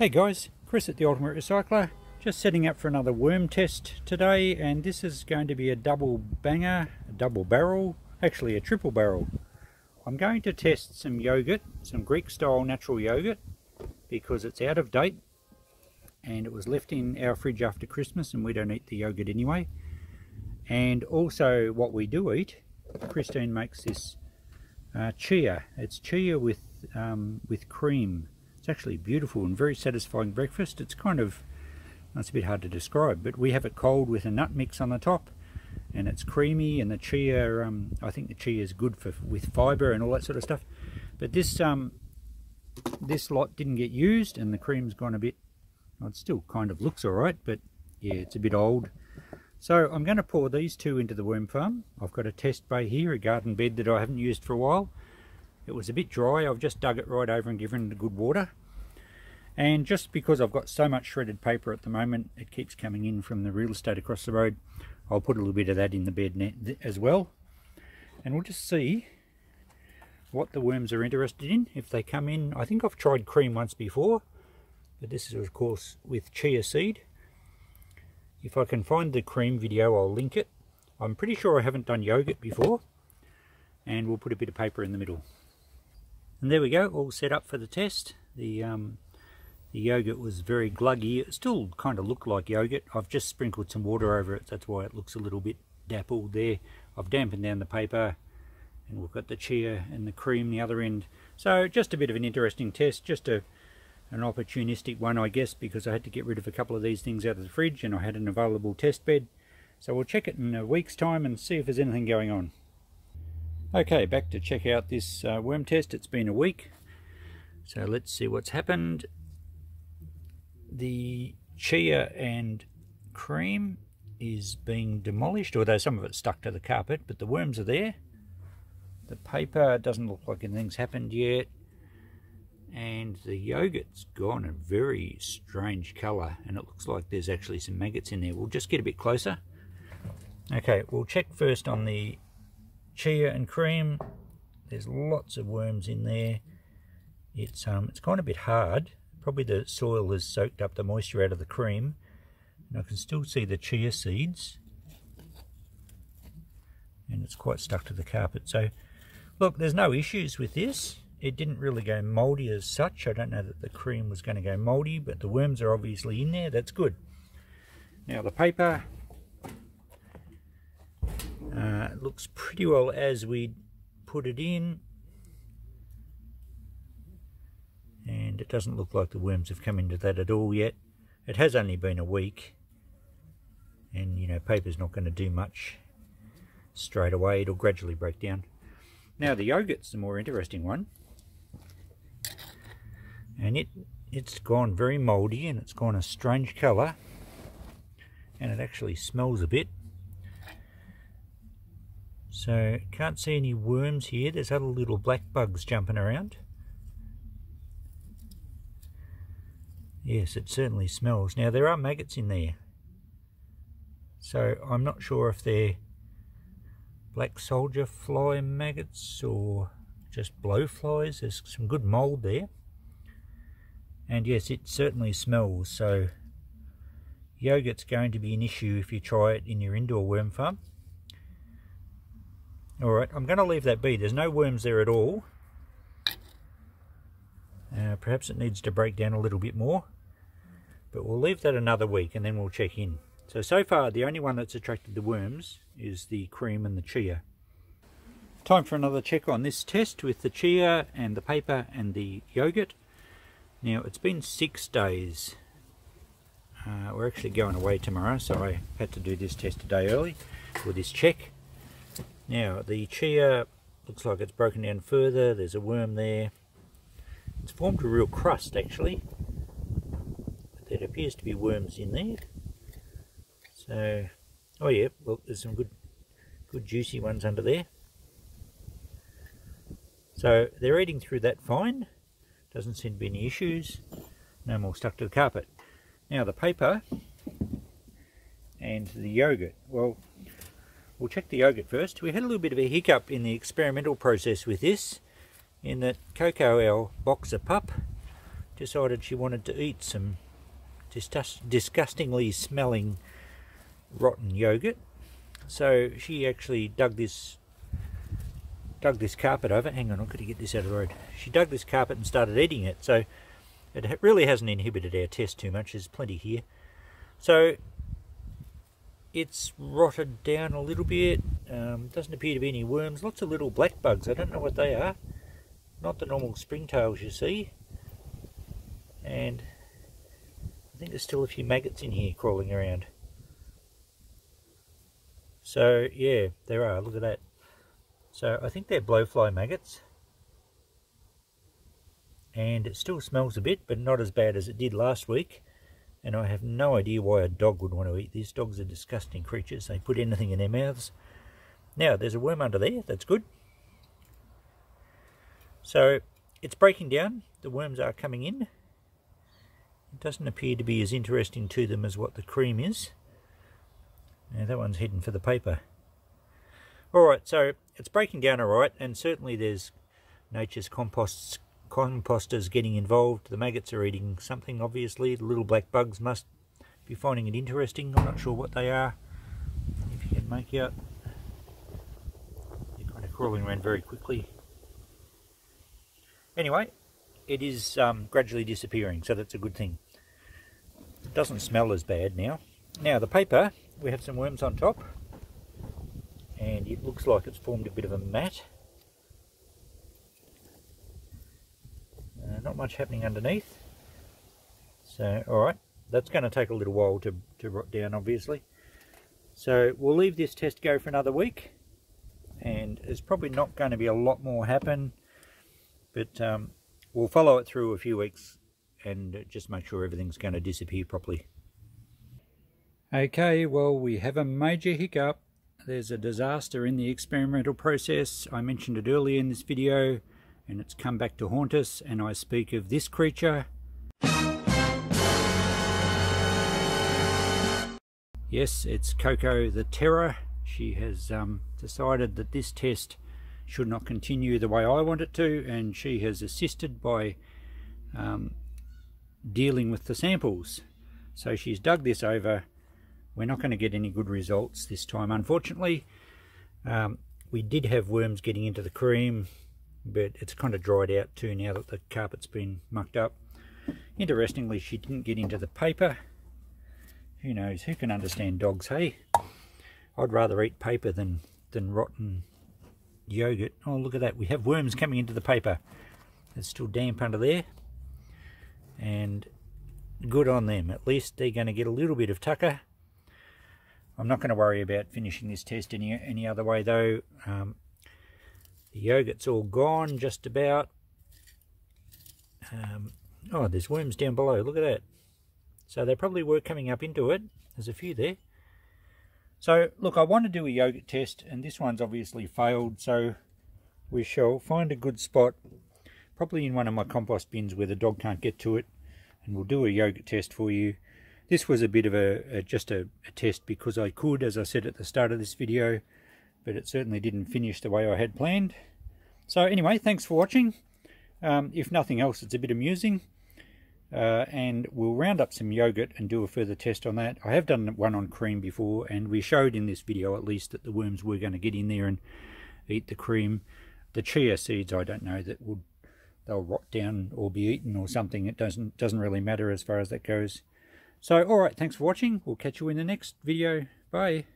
Hey guys, Chris at the Ultimate Recycler, just setting up for another worm test today, and this is going to be a double banger, a double barrel, actually a triple barrel. I'm going to test some yogurt, some Greek style natural yogurt, because it's out of date and it was left in our fridge after Christmas and we don't eat the yogurt anyway. And also what we do eat, Christine makes this Chia. It's Chia with cream. It's actually beautiful and very satisfying breakfast. It's it's a bit hard to describe, but we have it cold with a nut mix on the top, and it's creamy. And the Chia, I think the Chia is good with fibre and all that sort of stuff. But this lot didn't get used, and the cream's gone a bit. Well, it still kind of looks all right, but yeah, it's a bit old. So I'm going to pour these two into the worm farm. I've got a test bay here, a garden bed that I haven't used for a while. It was a bit dry. I've just dug it right over and given it good water. And just because I've got so much shredded paper at the moment, it keeps coming in from the real estate across the road, I'll put a little bit of that in the bed net as well. And we'll just see what the worms are interested in, if they come in. I think I've tried cream once before, but this is of course with chia seed. If I can find the cream video, I'll link it. I'm pretty sure I haven't done yogurt before. And we'll put a bit of paper in the middle. And there we go, all set up for the test. The yogurt was very gluggy. It still kind of looked like yogurt. I've just sprinkled some water over it. That's why it looks a little bit dappled there. I've dampened down the paper, and we've got the chia and the cream the other end. So just a bit of an interesting test, just an opportunistic one, I guess, because I had to get rid of a couple of these things out of the fridge and I had an available test bed. So we'll check it in a week's time and see if there's anything going on. Okay, back to check out this worm test. It's been a week, so let's see what's happened. The chia and cream is being demolished, although some of it's stuck to the carpet, but the worms are there. The paper doesn't look like anything's happened yet, and the yogurt's gone a very strange colour, and it looks like there's actually some maggots in there. We'll just get a bit closer. Okay, we'll check first on the chia and cream. There's lots of worms in there. It's kind of a bit hard. Probably the soil has soaked up the moisture out of the cream, and I can still see the chia seeds, and it's quite stuck to the carpet. So look, there's no issues with this. It didn't really go mouldy as such. I don't know that the cream was going to go mouldy, but the worms are obviously in there. That's good. Now the paper looks pretty well as we put it in, and it doesn't look like the worms have come into that at all yet. It has only been a week, and you know, paper's not going to do much straight away. It'll gradually break down. Now the yogurt's the more interesting one, and it's gone very mouldy, and it's gone a strange colour, and it actually smells a bit. So can't see any worms here. There's other little black bugs jumping around. Yes, it certainly smells. Now there are maggots in there, so I'm not sure if they're black soldier fly maggots or just blowflies. There's some good mould there, and yes, it certainly smells. So yogurt's going to be an issue if you try it in your indoor worm farm. Alright, I'm going to leave that be. There's no worms there at all. Perhaps it needs to break down a little bit more, but we'll leave that another week and then we'll check in. So far the only one that's attracted the worms is the cream and the chia. Time for another check on this test with the chia and the paper and the yogurt. Now it's been 6 days. We're actually going away tomorrow, so I had to do this test a day early for this check. Now the chia looks like it's broken down further. There's a worm there. It's formed a real crust actually, but there appears to be worms in there. So, oh yeah, well there's some good juicy ones under there. So they're eating through that fine. Doesn't seem to be any issues. No more stuck to the carpet. Now the paper and the yogurt. Well, we'll check the yogurt first. We had a little bit of a hiccup in the experimental process with this, in that Coco, our boxer pup, decided she wanted to eat some disgustingly smelling rotten yogurt. So she actually dug this carpet over. Hang on, I've got to get this out of the road. She dug this carpet and started eating it. So it really hasn't inhibited our test too much. There's plenty here. So it's rotted down a little bit. Doesn't appear to be any worms. Lots of little black bugs. I don't know what they are. Not the normal springtails you see. And I think there's still a few maggots in here crawling around. So yeah, there are. Look at that. So I think they're blowfly maggots. And it still smells a bit, but not as bad as it did last week. And I have no idea why a dog would want to eat these. Dogs are disgusting creatures. They put anything in their mouths. Now, there's a worm under there. That's good. So it's breaking down. The worms are coming in. It doesn't appear to be as interesting to them as what the cream is. Now, that one's heading for the paper. Alright, so it's breaking down alright, and certainly there's nature's composters getting involved. The maggots are eating something, obviously. The little black bugs must be finding it interesting. I'm not sure what they are. If you can make out, they're kind of crawling around very quickly. Anyway, it is gradually disappearing, so that's a good thing. It doesn't smell as bad now. Now the paper, we have some worms on top, and it looks like it's formed a bit of a mat. Not much happening underneath. So, alright, that's going to take a little while to rot down, obviously. So we'll leave this test go for another week, and there's probably not going to be a lot more happen, but we'll follow it through a few weeks and just make sure everything's going to disappear properly. Okay, well, we have a major hiccup. There's a disaster in the experimental process. I mentioned it earlier in this video, and it's come back to haunt us, and I speak of this creature. Yes, it's Coco the Terror. She has decided that this test should not continue the way I want it to, and she has assisted by dealing with the samples. So she's dug this over. We're not going to get any good results this time, unfortunately. We did have worms getting into the cream, but it's kind of dried out too now that the carpet's been mucked up. Interestingly, she didn't get into the paper. Who knows? Who can understand dogs, hey? I'd rather eat paper than rotten yogurt. Oh, look at that. We have worms coming into the paper. It's still damp under there. And good on them. At least they're going to get a little bit of tucker. I'm not going to worry about finishing this test any other way, though. The yogurt's all gone, just about. Oh, there's worms down below. Look at that. So they probably were coming up into it. There's a few there. So, look, I want to do a yogurt test, and this one's obviously failed, so we shall find a good spot, probably in one of my compost bins where the dog can't get to it, and we'll do a yogurt test for you. This was a bit of just a test because I could, as I said at the start of this video, but it certainly didn't finish the way I had planned. So anyway, thanks for watching. If nothing else, it's a bit amusing. And we'll round up some yogurt and do a further test on that. I have done one on cream before, and we showed in this video at least that the worms were going to get in there and eat the cream. The chia seeds, I don't know, they'll rot down or be eaten or something. It doesn't really matter as far as that goes. So alright, thanks for watching. We'll catch you in the next video. Bye.